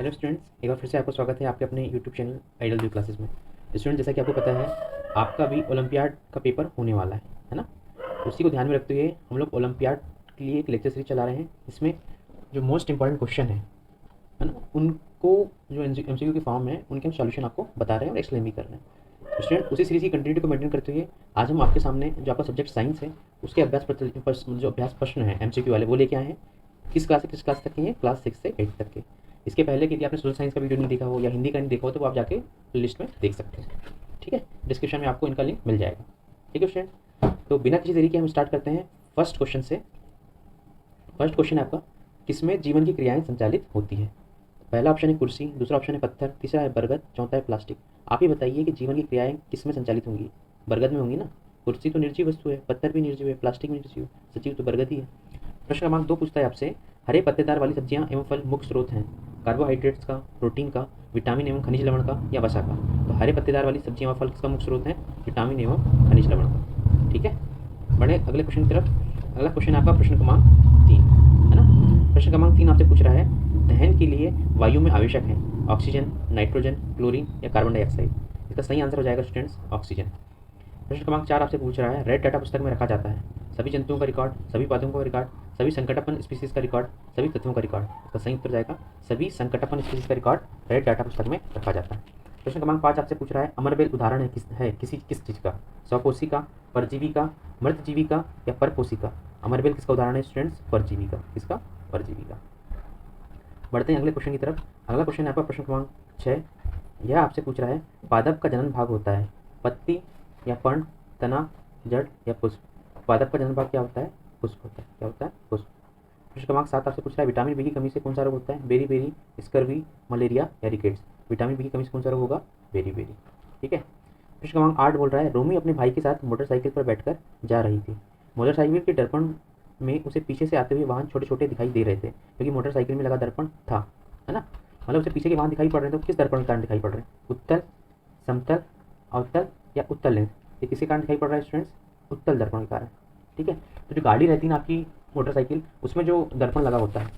Hello students, एक बार फिर से आपका स्वागत है आपके अपने YouTube channel Idol View classes में। स्टूडेंट, जैसा कि आपको पता है, आपका भी ओलंपियाड का पेपर होने वाला है ना। उसी को ध्यान में रखते हुए हम लोग ओलंपियाड के लिए एक लेक्चर सीरीज चला रहे हैं। इसमें जो मोस्ट इंपॉर्टेंट क्वेश्चन है ना, उनको जो एमसीक्यू की फॉर्म है उनके हम सॉल्यूशन आपको बता रहे हैं और एक्सप्लेन भी कर रहे हैं। तो स्टूडेंट, उसी सीरीज की कंटिन्यूटी को मेंटेन करते हुए आज हम आपके सामने जो आपका सब्जेक्ट साइंस है उसके जो अभ्यास प्रश्न है एमसीक्यू वाले वो लेके आए हैं। किस क्लास से किस क्लास तक के हैं? क्लास 6 से 8 तक के। इसके पहले कि यदि आपने सोशल साइंस का वीडियो नहीं देखा हो या हिंदी का नहीं देखा हो तो वो आप जाके लिस्ट में देख सकते हैं। ठीक है, डिस्क्रिप्शन में आपको इनका लिंक मिल जाएगा। ठीक है स्टूडेंट, तो बिना किसी देरी के हम स्टार्ट करते हैं फर्स्ट क्वेश्चन से। फर्स्ट क्वेश्चन है आपका, किसमें जीवन की क्रियाएं संचालित होती है? पहला ऑप्शन है कुर्सी, दूसरा ऑप्शन है पत्थर, तीसरा है बरगद, चौथा है प्लास्टिक। आप ही बताइए कि जीवन की क्रियाएं किस में संचालित होंगी? बरगद में होंगी ना। कुर्सी तो निर्जीव वस्तु है, पत्थर भी निर्जीव है, प्लास्टिक भी निर्जीव, सजीव तो बरगद ही है। प्रश्न क्रमांक 2 पूछता है आपसे, हरे पत्तेदार वाली सब्जियां एवं फल मुख्य स्रोत हैं कार्बोहाइड्रेट्स का, प्रोटीन का, विटामिन एवं खनिज लवण का या वसा का? तो हरे पत्तेदार वाली सब्जियां व फल किसका मुख्य स्रोत है? विटामिन एवं खनिज लवण का। ठीक है, बढ़े अगले क्वेश्चन की तरफ। अगला क्वेश्चन आपका प्रश्न क्रमांक 3 है ना। प्रश्न क्रमांक 3 आपसे पूछ रहा है, दहन के लिए वायु में आवश्यक है ऑक्सीजन, नाइट्रोजन, क्लोरीन या कार्बन डाइऑक्साइड? इसका सही आंसर हो जाएगा स्टूडेंट्स ऑक्सीजन। प्रश्न क्रमांक 4 आपसे पूछ रहा है, रेड डाटा पुस्तक में रखा जाता है सभी जंतुओं का रिकॉर्ड, सभी पौधों का रिकॉर्ड, सभी संकटापन्न स्पीसीज का रिकॉर्ड, सभी तत्वों का रिकॉर्ड? इसका सही उत्तर जाएगा सभी संकटापन्न स्पीसीज का रिकॉर्ड रेड डाटा पुस्तक में रखा जाता है। प्रश्न क्रमांक 5 आपसे पूछ रहा है, अमरबेल उदाहरण है किस चीज़ का? स्वपोषी का, परजीवी का, मृतजीवी का या परपोषी का? अमरबेल किसका उदाहरण है स्टूडेंट्स? परजीवी का। किसका? परजीवी का। बढ़ते हैं अगले क्वेश्चन की तरफ। अगला क्वेश्चन है आपका प्रश्न क्रमांक 6। यह आपसे पूछ रहा है, पादप का जनन भाग होता है पत्ती या पर्ण, तना, जड़ या पुष्प? पादप का जनन भाग क्या होता है? पुष्प होता है। क्या होता है? पुष्प। प्रश्न क्रमांक 7 आपसे पूछ रहा है, विटामिन बी की कमी से कौन सा रोग होता है? बेरी बेरी, स्कर्वी, मलेरिया या रिकेट्स? विटामिन बी की कमी से कौन सा रोग होगा? Beriberi. ठीक है। प्रश्न क्रमांक 8 बोल रहा है, रोमी अपने भाई के साथ मोटरसाइकिल पर बैठकर जा रही थी। मोटरसाइकिल के दर्पण में उसे पीछे से आते हुए वाहन छोटे छोटे दिखाई दे रहे थे क्योंकि मोटरसाइकिल में लगा दर्पण था, है ना। मतलब उसे पीछे के वाहन दिखाई पड़ रहे थे, तो किस दर्पण के कारण दिखाई पड़ रहे हैं? उत्तल, समतल, अवतल या उत्तल लेंस? ये किसके कारण दिखाई पड़ रहा है स्टूडेंट्स? उत्तल दर्पण के कारण। ठीक है, तो जो गाड़ी रहती है ना आपकी मोटरसाइकिल, उसमें जो दर्पण लगा होता है,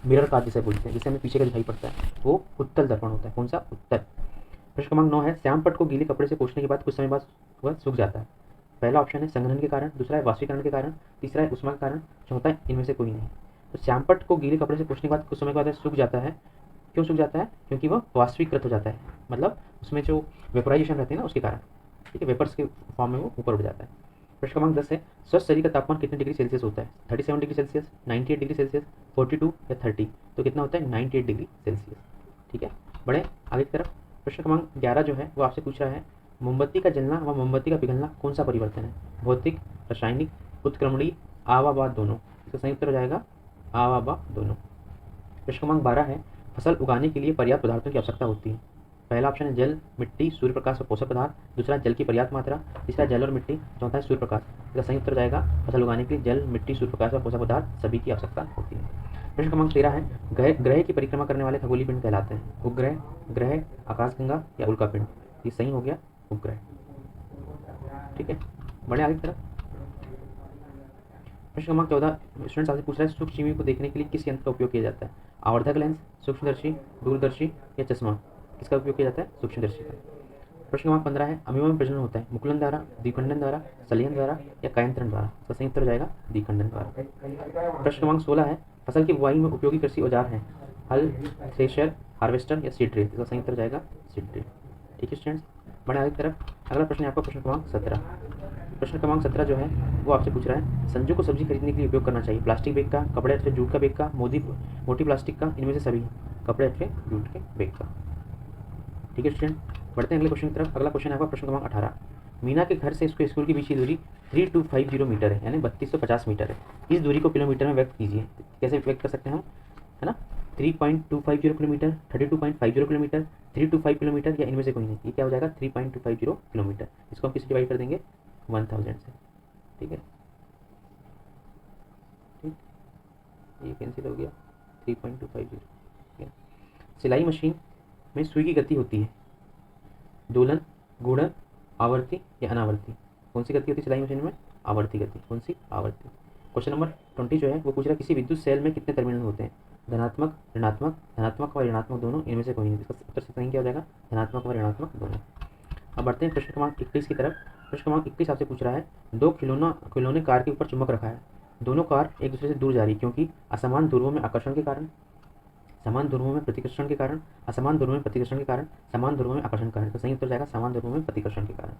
मिरर का जिसे बोलते हैं, जिसे हमें पीछे का दिखाई पड़ता है, वो उत्तल दर्पण होता है। कौन सा? उत्तल। प्रश्न क्रमांक 9 है, श्याम पट्ट को गीले कपड़े से पोंछने के बाद कुछ समय बाद वह सूख जाता है। पहला ऑप्शन है संघनन के कारण, दूसरा है वाष्पीकरण के कारण, तीसरा है उष्मा के कारण, चौथा है इनमें से कोई नहीं। तो श्याम पट्ट को गीले कपड़े से पोंछने के बाद कुछ समय के बाद सूख जाता है। क्यों सूख जाता है? क्योंकि वह वाष्पीकृत हो जाता है, मतलब उसमें जो वेपोराइजेशन रहती है ना उसके कारण। ठीक है, वेपर्स के फॉर्म में वो ऊपर उठ जाता है। प्रश्न क्रमांक 10 है, स्वस्थ शरीर का तापमान कितने डिग्री सेल्सियस होता है? 37 डिग्री सेल्सियस, 98 डिग्री सेल्सियस, 42 या 30? तो कितना होता है? 98 डिग्री सेल्सियस। ठीक है, बढ़े आगे की तरफ। प्रश्न क्रमांक 11 जो है वो आपसे पूछ रहा है, मोमबत्ती का जलना व मोमबत्ती का पिघलना कौन सा परिवर्तन है? भौतिक, रासायनिक, उत्क्रमणीय, आ व बा दोनों? इसका सही उत्तर हो जाएगा आ व बा दोनों। प्रश्न क्रमांक 12 है, फसल उगाने के लिए पर्याप्त पदार्थों की आवश्यकता होती है। पहला ऑप्शन है जल, मिट्टी, सूर्य प्रकाश और पोषक पदार्थ, दूसरा जल की पर्याप्त मात्रा, तीसरा जल और मिट्टी, चौथा है सूर्य प्रकाश। इसका सही उत्तर जाएगा फसल उगाने के लिए जल, मिट्टी, सूर्य प्रकाश और पोषक पदार्थ सभी की आवश्यकता होती है। प्रश्न क्रमांक 13 है, ग्रह की परिक्रमा करने वाले खगोलीय पिंड कहलाते हैं? उपग्रह, ग्रह, आकाशगंगा या उल्का पिंड? ये सही हो गया उपग्रह। ठीक है, बढ़े आगे की तरफ। प्रश्न क्रमांक 14 स्टूडेंट्स आपसे पूछ रहा है, सूक्ष्मजीवी को देखने के लिए किस यंत्र का उपयोग किया जाता है? आवर्धक लेंस, सूक्ष्मदर्शी, दूरदर्शी या चश्मा? किसका उपयोग किया जाता है? सूक्ष्मदर्शी का। प्रश्न क्रमांक 15 है, अमीबा में प्रजनन होता है मुकुलन द्वारा, द्विखंडन द्वारा, संलयन द्वारा या कायंत्रण द्वारा? इसका सही उत्तर हो जाएगा द्विखंडन द्वारा। प्रश्न क्रमांक 16 है, फसल की बुवाई में उपयोगी कृषि औजार हैं हल, थ्रेशर, हार्वेस्टर या सीड ड्रिल? इसका सही उत्तर जाएगा सीड ड्रिल। ठीक है स्टूडेंट्स, बढ़े आगे की तरफ। अगला प्रश्न है आपका प्रश्न क्रमांक 17। प्रश्न क्रमांक 17 जो है वो आपसे पूछ रहा है, संजू को सब्जी खरीदने के लिए उपयोग करना चाहिए प्लास्टिक बैग का, कपड़े अथवा जूट का बैग का, मोटी प्लास्टिक का, इनमें से सभी? कपड़े अथवा जूट के बैग का। ठीक है स्टूडेंट, बढ़ते हैं अगले क्वेश्चन की तरफ। अगला क्वेश्चन है आपका प्रश्न क्रमांक 18। मीना के घर से इसको स्कूल के बीच की दूरी 3250 मीटर है, यानी 3250 मीटर है। इस दूरी को किलोमीटर में व्यक्त कीजिए। कैसे व्यक्त कर सकते हैं हम, है ना। 3.250 किलोमीटर, 32.50 किलोमीटर, 325 किलोमीटर या इनमें से कोई नहीं? ये क्या हो जाएगा? 3.250 किलोमीटर। इसको हम किससे डिवाइड कर देंगे? 1000 से। ठीक है, ठीक, ये कैंसिल हो गया। 3.250। ठीक है। सिलाई मशीन में सुई की गति होती है दोलन, गुणन, आवर्ती या अनावर्ती? कौन सी गति होती है सिलाई मशीन में? आवर्ती गति। कौन सी? आवर्ती। क्वेश्चन नंबर 20 जो है वो पूछ रहा है, किसी विद्युत सेल में कितने टर्मिनल होते हैं? धनात्मक ऋणात्मक, धनात्मक व ऋणात्मक दोनों, इनमें से कोई नहीं। इसका उत्तर सही क्या हो जाएगा? धनात्मक व ऋणात्मक दोनों। अब बढ़ते हैं प्रश्न क्रमांक 21 की तरफ। प्रश्न क्रमांक 21 आपसे पूछ रहा है, दो खिलौने कार के ऊपर चुंबक रखा है। दोनों कार एक दूसरे से दूर जा रही क्योंकि असमान ध्रुवों में आकर्षण के कारण, समान ध्रुवों में प्रतिकर्षण के कारण, असमान ध्रुवों में प्रतिकर्षण के कारण, समान ध्रुवों में आकर्षण के कारण। तो सही उत्तर जाएगा समान ध्रुवों में प्रतिकर्षण के कारण।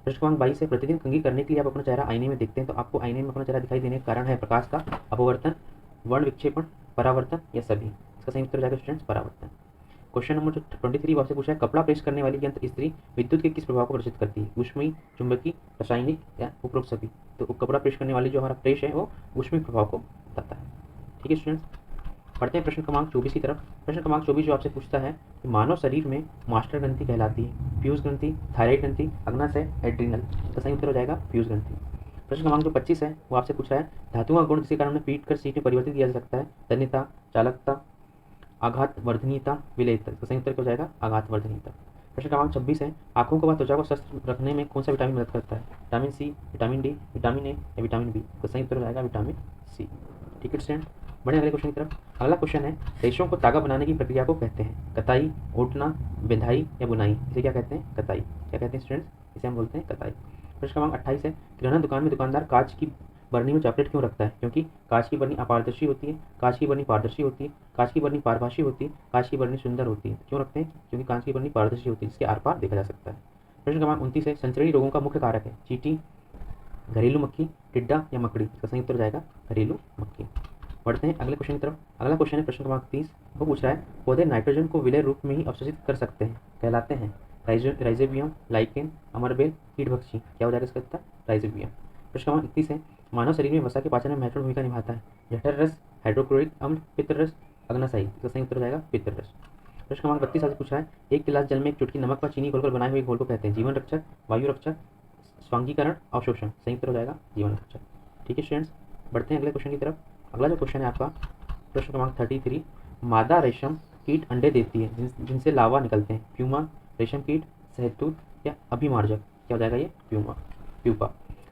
प्रश्न क्रमांक 22 है, प्रतिदिन कंघी करने के लिए आप अपना चेहरा आईने में देखते हैं, तो आपको आईने में अपना चेहरा दिखाई देने का कारण है प्रकाश का अपवर्तन, वर्ण विक्षेपण, परावर्तन या सभी। इसका सही उत्तर जाएगा स्टूडेंट्स परावर्तन। क्वेश्चन नंबर 23 आपसे पूछा है, कपड़ा प्रेस करने वाली यंत्र स्त्री विद्युत के किस प्रभाव को प्रदर्शित करती है? ऊष्मीय, चुंबकीय, रासायनिक या उपरोक्त सभी। तो कपड़ा प्रेस करने वाली जो हमारा प्रेस है वो ऊष्मीय प्रभाव को बताता है। ठीक है स्टूडेंट्स, पढ़ते हैं प्रश्न क्रमांक 24 की तरफ। प्रश्न क्रमांक 24 जो आपसे पूछता है कि मानव शरीर में मास्टर ग्रंथि कहलाती है पीयूष ग्रंथि, थायराइड ग्रंथि, अग्नाशय, एड्रिनल। तो सही उत्तर हो जाएगा पीयूष ग्रंथि। प्रश्न क्रमांक जो 25 है वो आपसे पूछा है, धातुओं का गुण जिसके कारण पीट कर सीट में परिवर्तित किया जा सकता है, तन्यता, चालकता, आघात वर्धनीयता, विलेयता। तो सही उत्तर क्या हो जाएगा? आघात वर्धनीयता। प्रश्न क्रमांक 26 है, आंखों को व त्वचा को स्वस्थ रखने में कौन सा विटामिन मदद करता है? Vitamin C, vitamin D, vitamin A या विटामिन बी। तो सही उत्तर हो जाएगा विटामिन सी। ठीक है स्टूडेंट, बढ़े अगले क्वेश्चन की तरफ। अगला क्वेश्चन है, रेशों को तागा बनाने की प्रक्रिया को कहते हैं? कताई, ओटना, बिंधाई या बुनाई। इसे क्या कहते हैं? कताई। क्या कहते हैं स्टूडेंट्स? इसे हम बोलते हैं कताई। प्रश्न क्रमांक 28 है, किराना दुकान में दुकानदार कांच की बरनी में चॉकलेट क्यों रखता है? क्योंकि कांच की बरनी अपारदर्शी होती है, कांच की बरनी पारदर्शी होती है, कांच की बरनी पारभासी होती है, कांच की बरनी सुंदर होती है। क्यों रखते हैं? क्योंकि कांच की बरनी पारदर्शी होती है, जिसके आर पार देखा जा सकता है। प्रश्न क्रमांक 29 है, संचरणीय रोगों का मुख्य कारक है? चींटी, घरेलू मक्खी, टिड्डा या मकड़ी। इसका सही उत्तर जाएगा घरेलू मक्खी। बढ़ते हैं अगले क्वेश्चन की तरफ। अगला क्वेश्चन है प्रश्न क्रमांक 30। वो पूछ रहा है, पौधे नाइट्रोजन को विलय रूप में ही अवशोषित कर सकते हैं, कहलाते हैं? राइजोबियम, लाइकेन, अमरबेल, कीटभक्षी। क्या हो जाएगा इसका उत्तर? राइजोबियम। प्रश्न क्रमांक 31 है, मानव शरीर में वसा के पाचन में महत्वपूर्ण भूमिका निभाता है? जठर रस, हाइड्रोक्लोरिक अम्ल, पित्त रस, अग्नाशयी। इसका सही उत्तर हो जाएगा पित्त रस। प्रश्न क्रमांक 32 आपसे पूछा है, एक गिलास जल में एक चुटकी नमक व चीनी घोलकर बनाए हुए घोल को कहते हैं? जीवन रक्षक, वायु रक्षक, स्वांगीकरण, अवशोषण। सही उत्तर हो जाएगा जीवन रक्षक। ठीक है स्टूडेंट्स, बढ़ते हैं अगले क्वेश्चन की तरफ। अगला जो क्वेश्चन है आपका प्रश्न क्रमांक 33, मादा रेशम कीट अंडे देती है जिनसे लावा निकलते हैं? प्यूमा, रेशम कीट, शहतूत या अभिमार्जक। क्या हो जाएगा ये? प्यूपा।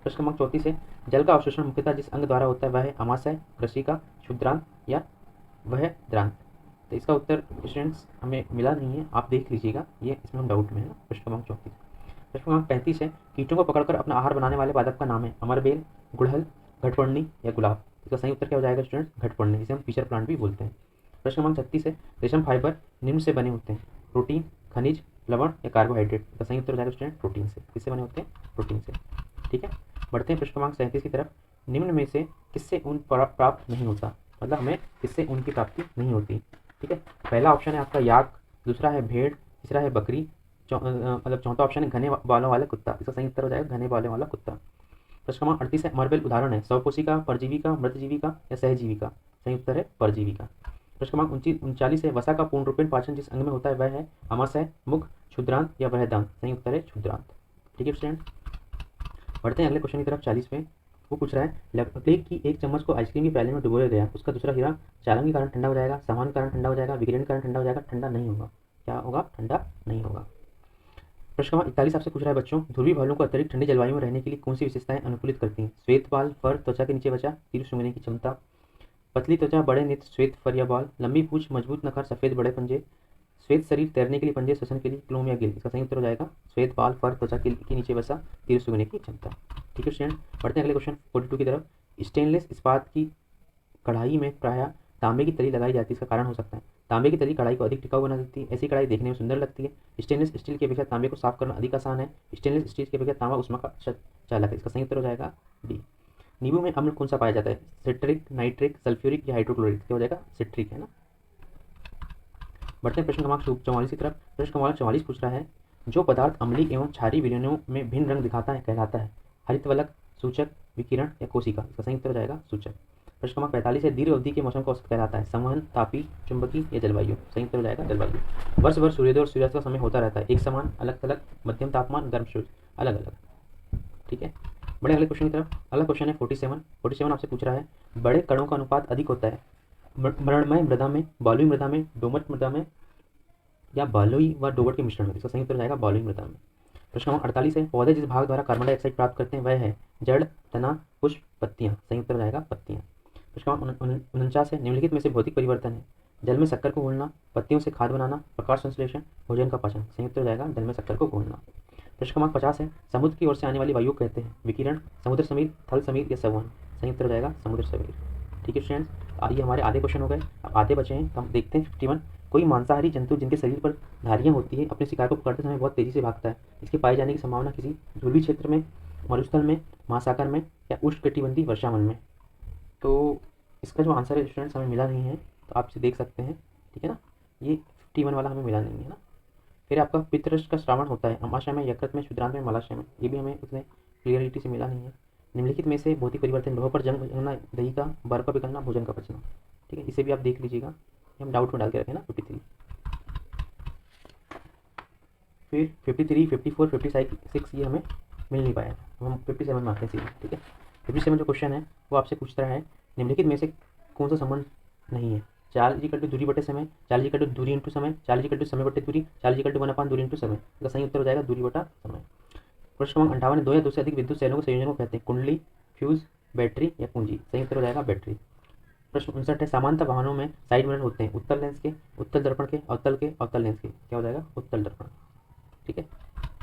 प्रश्न क्रमांक 34 है, जल का अवशोषण मुख्यतः जिस अंग द्वारा होता है वह है? आमाशय, कृषिका, क्षुद्रांत या वह द्रांत। तो इसका उत्तर स्टूडेंट्स हमें मिला नहीं है, आप देख लीजिएगा, ये इसमें हम डाउट में है। प्रश्न क्रमांक 34। प्रश्न क्रमांक 35 है, कीटों को पकड़कर अपना आहार बनाने वाले पादप का नाम है? अमरबेल, गुड़हल, घटवर्णी या गुलाब। इसका सही उत्तर क्या हो जाएगा स्टूडेंट्स? घटवर्णी, जिसे हम फिशर प्लांट भी बोलते हैं। प्रश्न क्रमांक 36 है, रेशम फाइबर निम्न से बने होते हैं? प्रोटीन, खनिज, लवण या कार्बोहाइड्रेट। इसका सही उत्तर हो जाएगा स्टूडेंट प्रोटीन से। किससे बने होते हैं? प्रोटीन से। ठीक है, बढ़ते हैं प्रश्न क्रमांक 37 की तरफ। निम्न में से किससे ऊन प्राप्त नहीं होता? मतलब हमें किससे ऊन की प्राप्ति नहीं होती? ठीक है, पहला ऑप्शन है आपका याक, दूसरा है भेड़, तीसरा है बकरी, मतलब चौथा ऑप्शन है घने बालों वाला कुत्ता। इसका सही उत्तर हो जाएगा घने बालों वाला कुत्ता। प्रश्न क्रमांक 38 है, अमरबेल उदाहरण है? स्वकोशिका, परजीविका, मृतजीविका या सहजीविका। सही उत्तर है परजीविका। प्रश्न क्रमांक 39 है, वसा का पूर्ण रूपेण पाचन जिस अंग में होता है वह है? आमाशय, मुख, क्षुद्रांत या बृहदांत। सही उत्तर है क्षुद्रांत। ठीक है स्टूडेंट, बढ़ते हैं अगले क्वेश्चन की तरफ 40 में। वो पूछ रहा है, लकड़ी की एक चम्मच को आइसक्रीम के प्याले में डुबोया गया, उसका दूसरा हिरा चालन के कारण ठंडा हो जाएगा, सामान के कारण ठंडा हो जाएगा, विकिरण के कारण ठंडा हो जाएगा, ठंडा नहीं होगा। क्या होगा? ठंडा नहीं होगा। प्रश्न क्रमांक 41 आपसे पूछ रहा है बच्चों, ध्रुवीय भालू को अत्यधिक ठंडी जलवायु में रहने के लिए कौन सी विशेषताएं अनुकूलित करती हैं? श्वेत बाल, फर, त्वचा के नीचे बचा, तीर सूंघने की क्षमता, पतली त्वचा, बड़े नेत्र, श्वेत फर या बाल, लंबी पूंछ, मजबूत नखर, सफेद बड़े पंजे, श्वेत शरीर, तैरने के लिए पंजे, श्वसन के लिए क्लोम या गिल। इसका सही उत्तर हो जाएगा श्वेत बाल, फर, त्वचा के नीचे बसा, तीर सूंघने की क्षमता। ठीक है स्टूडेंट, बढ़ते हैं अगले क्वेश्चन 42 की तरफ। स्टेनलेस इस्पात की कढ़ाई में प्रायः तांबे की तली लगाई जाती है, इसका कारण हो सकता है? तांबे की तली कढ़ाई को अधिक टिकाऊ बना देती है, ऐसी कढ़ाई देखने में सुंदर लगती है, स्टेनलेस स्टील की अपेक्षा तांबे को साफ करना अधिक आसान है, स्टेनलेस स्टील की अपेक्षा तांबा उष्मा का चालक है। इसका सही उत्तर हो जाएगा डी। नींबू में अम्ल कौन सा पाया जाता है? सिट्रिक, नाइट्रिक, सल्फ्यूरिक या हाइड्रोक्लोरिक। क्या हो जाएगा? सिट्रिक है ना। बढ़ते हैं प्रश्न क्रमांक 44 की तरफ। प्रश्न क्रमांक 44 पूछ रहा है, जो पदार्थ अम्लीय एवं क्षारीय विलयनों में भिन्न रंग दिखाता है कहलाता है? हरितवलक, सूचक, विकिरण या कोशिका। इसका सही उत्तर हो जाएगा सूचक। प्रश्न क्रमांक 45 है, दीर्घ अवधि के मौसम का औसत कहलाता है? संवहन, तापी, चुंबकीय या जलवायु। सही उत्तर हो जाएगा जलवायु। वर्ष भर सूर्योदय और सूर्यास्त का समय होता रहता है? एक समान, अलग थलग, मध्यम तापमान, गर्म सूर्य, अलग अलग। ठीक है, बड़े अगले क्वेश्चन की तरफ। अगला क्वेश्चन है 47 आपसे पूछ रहा है, बड़े कणों का अनुपात अधिक होता है मृणमय मृदा में, बालुई मृदा में, दोमट मृदा में या बालुई व दोमट के मिश्रण में। इसका सही उत्तर हो जाएगा बालुई मृदा में। प्रश्न नंबर 48 है, पौधे जिस भाग द्वारा कार्बन डाइऑक्साइड प्राप्त करते हैं वह है? जड़, तना, पुष्प, पत्तियां। सही उत्तर हो जाएगा पत्तियां। प्रश्न नंबर 49 है, निम्नलिखित में से भौतिक परिवर्तन है? जल में शक्कर को घोलना, पत्तियों से खाद बनाना, प्रकाश संश्लेषण, भोजन का पाचन। सही उत्तर हो जाएगा जल में शक्कर को घोलना। प्रश्न क्रमांक 50 है, समुद्र की ओर से आने वाली वायु को कहते हैं विकिरण, समुद्र समीर, थल समीर या संवहन। सही उत्तर हो जाएगा समुद्र समीर। ठीक है स्टूडेंट्स, ये हमारे आधे क्वेश्चन हो गए, अब आधे बचे हैं, तो हम देखते हैं 51। कोई मांसाहारी जंतु जिनके शरीर पर धारियां होती है अपने शिकार को पकड़ते समय बहुत तेजी से भागता है, इसके पाए जाने की संभावना किसी ध्रुवीय क्षेत्र में, मरुस्थल में, महासागर में या उष्णकटिबंधीय वर्षावन में। तो इसका जो आंसर है स्टूडेंट्स हमें मिला नहीं है, तो आप इसे देख सकते हैं। ठीक है ना, ये 51 वाला हमें मिला नहीं है ना। फिर आपका पितृष का श्रावण होता है अमाशय में, यकृत में, शुद्रांत में, मलाशय में। ये भी हमें उतने क्लियरिटी से मिला नहीं है। निम्नलिखित में से भौतिक परिवर्तन, लोह पर जंग लगना, दही का, बर्फ का पिघलना, भोजन का पचना। ठीक है, इसे भी आप देख लीजिएगा, हम डाउट में डाल के रखें ना 53। फिर 53, 54, 56 ये हमें मिल नहीं पाया, हम 57 में आते हैं सीधे। ठीक है, 57 जो क्वेश्चन है वो आपसे पूछ रहा है निम्नलिखित में से कौन सा संबंध नहीं है। 4 दूरी बटे समय, 4 दूरी इंटू समय, 4 समय बटे दूरी, 4 दूरी इंटू समय। इसका सही उत्तर हो जाएगा दूरी बटा समय। प्रश्न क्रमांक 58, 2 या 2 से अधिक विद्युत सेलों के संयोजन को कहते हैं कुंडली, फ्यूज, बैटरी या पूंजी। सही उत्तर हो जाएगा बैटरी। प्रश्न 59 है, सामान्यतः वाहनों में साइड मिरर होते हैं उत्तल लेंस के, उत्तल दर्पण के, अवतल लेंस के। क्या हो जाएगा उत्तल दर्पण। ठीक है,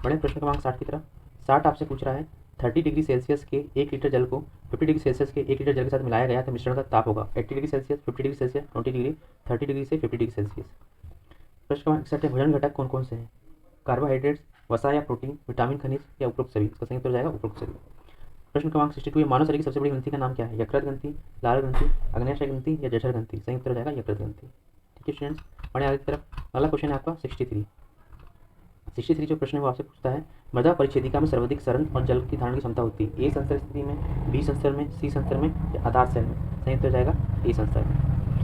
बड़े प्रश्न क्रमांक 60 की तरफ। 60 आपसे पूछ रहा है 30 डिग्री सेल्सियस के 1 लीटर जल को 50 डिग्री सेल्सियस के 1 लीटर जल के साथ मिलाया गया तो मिश्रण का ताप होगा 80 degree Celsius, 50 degree Celsius, 20 degree, 30 degree से 50 डिग्री सेल्सियस। प्रश्न क्रमांक 61 है, भोजन घटक कौन कौन से हैं। कार्बोहाइड्रेट्स, वसा या प्रोटीन, विटामिन, खनिज या उपरोक्त सभी। इसका सही उत्तर हो जाएगा उपरोक्त सभी। प्रश्न क्रमांक 62 है, मानव शरीर की सबसे बड़ी ग्रंथि का नाम क्या है। यकृत ग्रंथि, लाल ग्रंथि, अग्न्याशय ग्रंथि या जठर ग्रंथि। सही उत्तर हो जाएगा यकृत ग्रंथि। ठीक है स्टूडेंट्स, बढ़े आगे की तरफ। अगला क्वेश्चन है आपका 63 जो प्रश्न है वो आपसे पूछता है मृदा परिच्छेदिका में सर्वाधिक सरण और जल की धारण की क्षमता होती है। ए संस्तर स्थिति में, बी संस्तर में, सी संस्तर में या आधार सेल में। सही उत्तर हो जाएगा ए संस्तर में।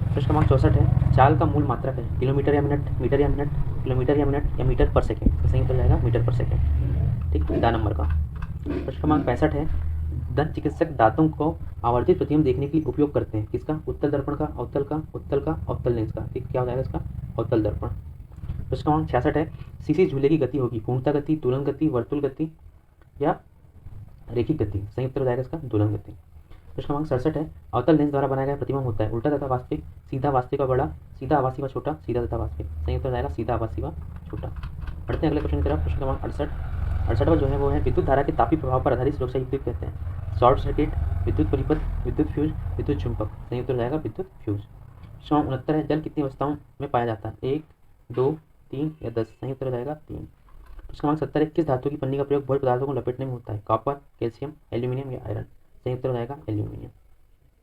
प्रश्न क्रमांक 64 है, चाल का मूल मात्रक है किलोमीटर या मिनट, मीटर या मिनट, किलोमीटर या मिनट या मीटर पर सेकेंड। सही उत्तर हो जाएगा मीटर पर सेकेंड। ठीक, दा नंबर का। प्रश्न क्रमांक 65 है, दंत चिकित्सक दांतों को आवर्धित प्रतिबिंब देखने के लिए उपयोग करते हैं किसका। उत्तल दर्पण का, अवतल लेंस का। ठीक, क्या हो जाएगा इसका अवतल दर्पण। प्रश्न क्रमांक 66 है, सीसी झूले की गति होगी पूर्णता गति, तुलन गति, वर्तुल गति या रेखिक गति। सही उत्तर हो जाएगा इसका दोलन गति। प्रश्न क्रमांक 67 है, अवतल लेंस द्वारा बनाया गया प्रतिबिंब होता है उल्टा तथा वास्तविक, सीधा वास्तविक व बड़ा, सीधा आभासी व छोटा, सीधा तथा वास्तविक। सही उत्तर हो जाएगा सीधा आभासी व छोटा। बढ़ते हैं अगले क्वेश्चन की तरफ। प्रश्न क्रमांक 68 जो है वो है विद्युत धारा के तापीय प्रभाव पर आधारित सुरक्षा युक्ति कहते हैं शॉर्ट सर्किट, विद्युत परिपथ, विद्युत फ्यूज, विद्युत चुंबक। सही उत्तर हो जाएगा विद्युत फ्यूज। प्रश्न 69 है, जल कितनी अवस्थाओं में पाया जाता है 1, 2, 3 या 10। सही उत्तर हो जाएगा 3। प्रश्न क्रमांक 70 है, किस धातु की पन्नी का प्रयोग भोज्य पदार्थों को लपेटने में होता है कॉपर, कैल्शियम, एल्यूमिनियम या आयरन। सही उत्तर हो जाएगा एल्यूमिनियम।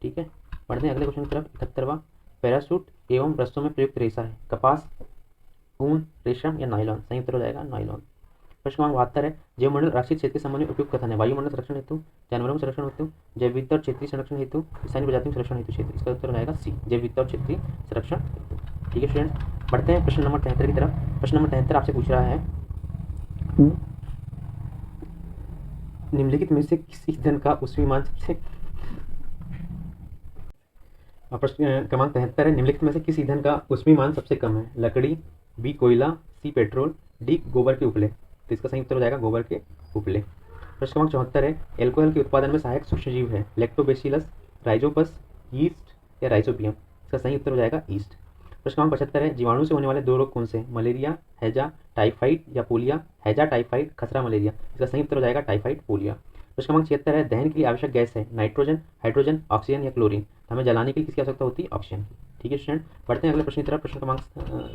ठीक है, बढ़ते हैं अगले क्वेश्चन की तरफ। 71वां, पैराशूट एवं रस्सों में प्रयुक्त रेशा है कपास, ऊन, रेशम या नायलॉन। सही उत्तर हो जाएगा नायलॉन। प्रश्न क्रमांक 72 है, जैवमंडल राष्ट्रीय क्षेत्र के संबंध में उपयुक्त कथन है वायुमंडल संरक्षण हेतु, जानवरों के संरक्षण हेतु, जैव विविधता और क्षेत्रीय संरक्षण हेतु, स्थानीय प्रजातियों के संरक्षण हेतु क्षेत्र। इसका उत्तर हो जाएगा सी, जैव विविधता और क्षेत्रीय संरक्षण हेतु। ठीक है स्टूडेंट्स, बढ़ते हैं प्रश्न नंबर 73 की तरफ। प्रश्न नंबर 73 आपसे पूछ रहा है निम्नलिखित में से किस ईंधन का ऊष्मीमान सबसे प्रश्न क्रमांक 73 है, निम्नलिखित में से किस ईंधन का ऊष्मीमान सबसे कम है लकड़ी, बी कोयला, सी पेट्रोल, डी गोबर के उपले। तो इसका सही उत्तर हो जाएगा गोबर के उपले। प्रश्न क्रमांक 74 है, एल्कोहल के उत्पादन में सहायक सूक्ष्मजीव है लैक्टोबैसिलस, राइजोपस, यीस्ट या राइजोबियम। इसका सही उत्तर हो जाएगा ईस्ट। प्रश्न क्रमांक 75 है, जीवाणु से होने वाले 2 रोग कौन से मलेरिया, हैजा, टाइफाइड या पोलिया। हैजा, टाइफाइड, खसरा, मलेरिया। इसका सही उत्तर हो जाएगा टाइफाइड, पोलिया। प्रश्न क्रमांक 76 है, दहन के लिए आवश्यक गैस है नाइट्रोजन, हाइड्रोजन, ऑक्सीजन या क्लोरीन। हमें जलाने के लिए किसकी आवश्यकता होती है ऑक्सीजन की। ठीक है स्टूडेंट, बढ़ते हैं अगले प्रश्न की तरफ। प्रश्न क्रमांक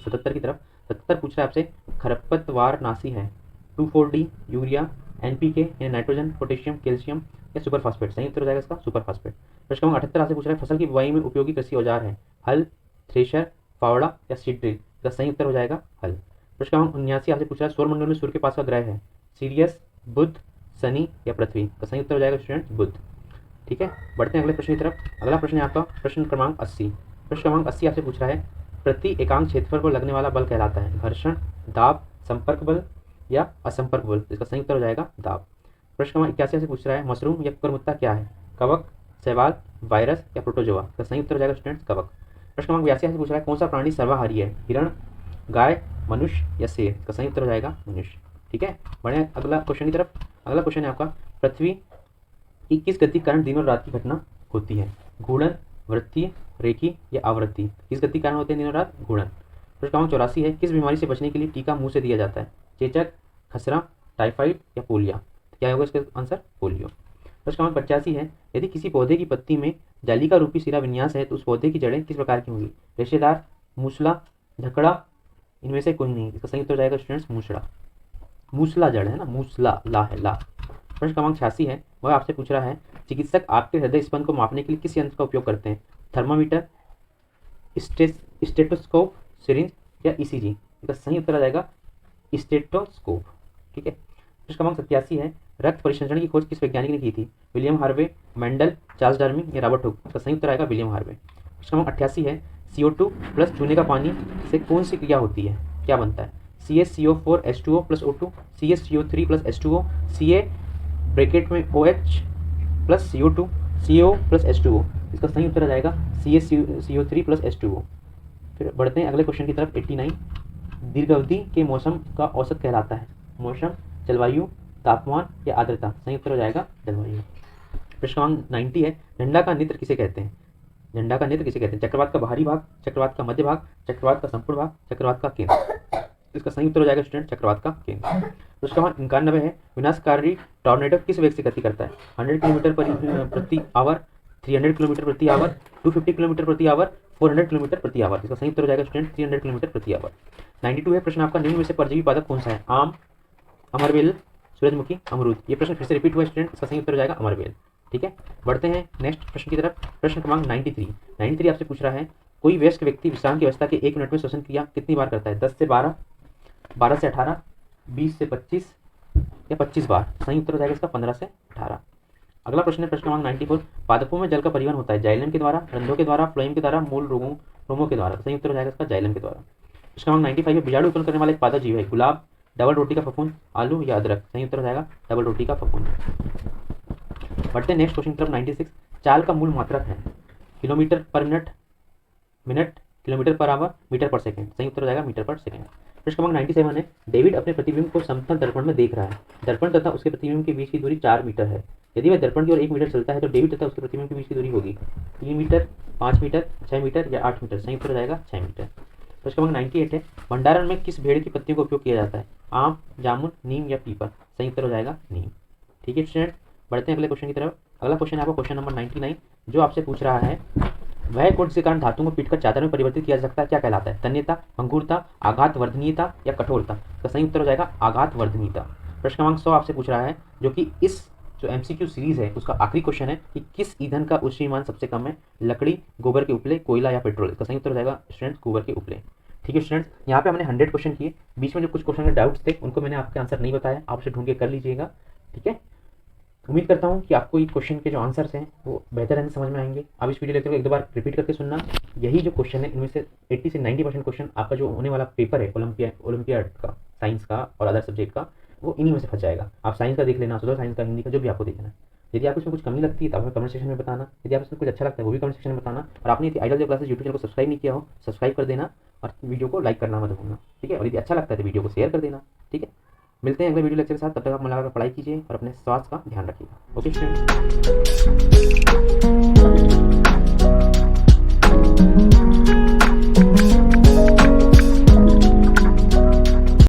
77 की तरफ। 77 पूछ रहा है आपसे खरपतवार नाशी है 2,4-D, यूरिया, NPK या नाइट्रोजन, पोटेशियम, कैल्शियम या सुपर फास्फेट। सही उत्तर हो जाएगा इसका सुपर फास्फेट। प्रश्न क्रमांक 78 आपसे पूछ रहा है फसल की बुआई में उपयोगी कृषि औजार है हल, थ्रेशर, फावड़ा या सीड ड्रिल। इसका सही उत्तर हो जाएगा हल। प्रश्न क्रमांक 79 आपसे पूछ रहा है सौरमंडल में सूर्य के पास का ग्रह है सीरियस, बुध, शनि या पृथ्वी। का सही उत्तर हो जाएगा स्टूडेंट बुध। ठीक है, बढ़ते हैं अगले प्रश्न की तरफ। अगला प्रश्न है आपका प्रश्न क्रमांक 80। प्रश्न क्रमांक 80 आपसे पूछ रहा है प्रति एकांक क्षेत्रफल पर लगने वाला बल कहलाता है घर्षण, दाब, संपर्क बल या असंपर्क बल। इसका सही उत्तर हो जाएगा दाब। प्रश्न क्रमांक 81 से पूछ रहा है मशरूम या कुकुरमुत्ता क्या है कवक, शैवाल, वायरस या प्रोटोजोआ। इसका सही उत्तर हो जाएगा स्टूडेंट्स कवक। प्रश्न क्रमांक 82 से पूछ रहा है कौन सा प्राणी सर्वाहारी है हिरण, गाय, मनुष्य या शेर। इसका सही उत्तर हो जाएगा मनुष्य। ठीक है, बढ़े अगला क्वेश्चन की तरफ। अगला क्वेश्चन है आपका पृथ्वी की किस गति के कारण दिन और रात की घटना होती है घूर्णन, वृत्तीय, रेखीय या आवृत्ति? किस गति के कारण होते हैं दिनों रात? घूर्णन। प्रश्न क्रमांक 84 है, किस बीमारी से बचने के लिए टीका मुंह से दिया जाता है? चेचक, खसरा, टाइफाइड या पोलिया? क्या होगा इसका आंसर? पोलियो। प्रश्न क्रमांक 85 है, यदि किसी पौधे की पत्ती में जालिका रूपी सिरा विन्यास है तो उस पौधे की जड़ें किस प्रकार की होंगी? रेशेदार, मूसला, झकड़ा, इनमें से कोई नहीं। इसका सही उत्तर हो जाएगा स्टूडेंट्स मूसला। मूसला जड़ है ना, मूसला ला है ला। प्रश्न क्रमांक 86 है, वह आपसे पूछ रहा है, चिकित्सक आपके हृदय स्पंदन को मापने के लिए किस यंत्र का उपयोग करते हैं? थर्मामीटर, स्टेटोस्कोप, सिरिंज या ईसीजी? इसका सही उत्तर आ जाएगा स्टेटोस्कोप। ठीक है। प्रश्न क्रमांक 87 है, रक्त परिसंचरण की खोज किस वैज्ञानिक ने की थी? William Harvey, Mendel, Charles Darwin या रॉबर्ट हुक? इसका सही उत्तर आएगा विलियम हार्वे। प्रश्न क्रमांक 88 है, CO2 प्लस चूने का पानी से कौन सी क्रिया होती है? क्या बनता है? CaCO4H2O plus O2, CaCO3 plus H2O, Ca bracket में OH plus CO2, CO plus H2O? इसका सही उत्तर आ जाएगा CaCO3 प्लस H2O। फिर बढ़ते हैं अगले क्वेश्चन की तरफ। 89, दीर्घ अवधि के मौसम का औसत कहलाता है? मौसम, जलवायु, तापमान या आर्द्रता? सही उत्तर हो जाएगा जलवायु। प्रश्न क्रमांक 90 है, झंडा का नेत्र किसे कहते हैं? झंडा का नेत्र किसे कहते हैं? चक्रवात का बाहरी भाग, चक्रवात का मध्य भाग, चक्रवात का संपूर्ण भाग, चक्रवात का केंद्र? इसका सही उत्तर हो जाएगा स्टूडेंट चक्रवात का केंद्र। प्रश्न क्रमांक 91 है, विनाशकारी टॉर्नेडो किस वेग से गति करता है? 100 किलोमीटर प्रति आवर, 300 किलोमीटर प्रति आवर, 250 किलोमीटर प्रति आवर, 400 किलोमीटर प्रति आवर? इसका सही उत्तर हो जाएगा स्टूडेंट 300 किलोमीटर प्रति आवर। 92 है, प्रश्न आपका, निम्न में से परजीवी पादप कौन सा है? आम, अमरवेल, सूरजमुखी, अमरूद? ये प्रश्न फिर से रिपीट हुआ स्टूडेंट, इसका सही उत्तर हो जाएगा अमरवेल। ठीक है। बढ़ते हैं नेक्स्ट प्रश्न की तरफ। प्रश्न क्रमांक 93 आपसे पूछ रहा है, कोई वयस्क व्यक्ति विश्राम की अवस्था के 1 मिनट में श्वसन क्रिया कितनी बार करता है? 10 से 12, 12 से 18, 20 से 25 या 25 बार? सही उत्तर हो जाएगा इसका 15 से 18। अगला प्रश्न है प्रश्न क्रमांक 94, पादपों में जल का परिवहन होता है जाइलम के द्वारा, रंध्रों के द्वारा, फ्लोएम के द्वारा, मूल रोमों के द्वारा? सही उत्तर हो जाएगा इसका जाइलम के द्वारा। प्रश्न क्रमांक 95 है, बीजाणु उत्पन्न करने वाला एक पादप जीव है? गुलाब, डबल रोटी का फफूंद, आलू या अदरक? सही उत्तर हो जाएगा डबल रोटी का फफूंद। बढ़ते हैं नेक्स्ट क्वेश्चन की तरफ। 96, चाल का मूल मात्रक है? किलोमीटर पर मिनट, मिनट, किलोमीटर पर आवर, मीटर पर सेकंड? सही उत्तर हो जाएगा मीटर पर सेकंड। प्रश्न क्रमांक 97 है, डेविड अपने प्रतिबिंब को समतल दर्पण में देख रहा है। दर्पण तथा उसके प्रतिबिंब के बीच की दूरी 4 मीटर है। यदि वह दर्पण की ओर 1 मीटर चलता है तो डेविड तथा उसके प्रतिबिंब के बीच की दूरी होगी 3 मीटर, 5 मीटर, 6 मीटर या 8 मीटर? सही उत्तर हो जाएगा 6 मीटर। प्रश्न क्रमांक 98 है, भंडारण में किस भेड़ की पत्तियों का उपयोग किया जाता है? आम, जामुन, नीम या पीपल? सही उत्तर हो जाएगा नीम। ठीक है स्टूडेंट, बढ़ते हैं अगले क्वेश्चन की तरफ। अगला क्वेश्चन है आपका क्वेश्चन नंबर 99, जो आपसे पूछ रहा है, वह कोण जिसके कारण धातुओं को पीटकर चादर में परिवर्तित किया जा सकता है क्या कहलाता है? तन्यता, अंगूरता, आघात वर्धनीयता या कठोरता? तो सही उत्तर हो जाएगा आघात वर्धनीयता। प्रश्न क्रमांक 100 आपसे पूछ रहा है, जो कि इस जो MCQ सीरीज है उसका आखिरी क्वेश्चन है कि किस ईंधन का उष्मीय मान सबसे कम है? लकड़ी, गोबर के उपले, कोयला या पेट्रोल? इसका सही उत्तर हो जाएगा स्टूडेंट्स गोबर के उपले। ठीक है स्टूडेंट्स, यहाँ पे हमने 100 क्वेश्चन किए। बीच में जो कुछ क्वेश्चन के डाउट्स थे उनको मैंने आपके आंसर नहीं बताया, आप उसे ढूंढ के कर लीजिएगा। ठीक है, उम्मीद करता हूँ कि आपको ये क्वेश्चन के जो आंसर्स हैं वो बेहतर ढंग से समझ में आएंगे। आप इस वीडियो लेक्चर को एक दो बार रिपीट करके सुनना। यही जो क्वेश्चन है इनमें से 80 से 90% क्वेश्चन आपका जो होने वाला पेपर है ओलंपियाड का, साइंस का और अदर सब्जेक्ट का, वो इन्हीं में से फंस जाएगा। आप साइंस का देख लेना, सोशल साइंस का, हिंदी का, जो भी आपको देखना है। यदि आपको इसमें कुछ कमी लगती है तो आप हमें कमेंट सेक्शन में बताना। यदि आप इसमें कुछ अच्छा लगता है वो भी कमेंट सेक्शन में बताना। और आपने यदि आइडल क्लासेस यूट्यूब चैनल को सब्सक्राइब नहीं किया हो, सब्सक्राइब कर देना और वीडियो को लाइक करना मत भूलना। ठीक है, और यदि अच्छा लगता है तो वीडियो को शेयर कर देना। ठीक है, मिलते हैं अगले वीडियो लेक्चर के साथ। तब तक आप मन लगाकर पढ़ाई कीजिए और अपने स्वास्थ्य का ध्यान रखिएगा। Okay students.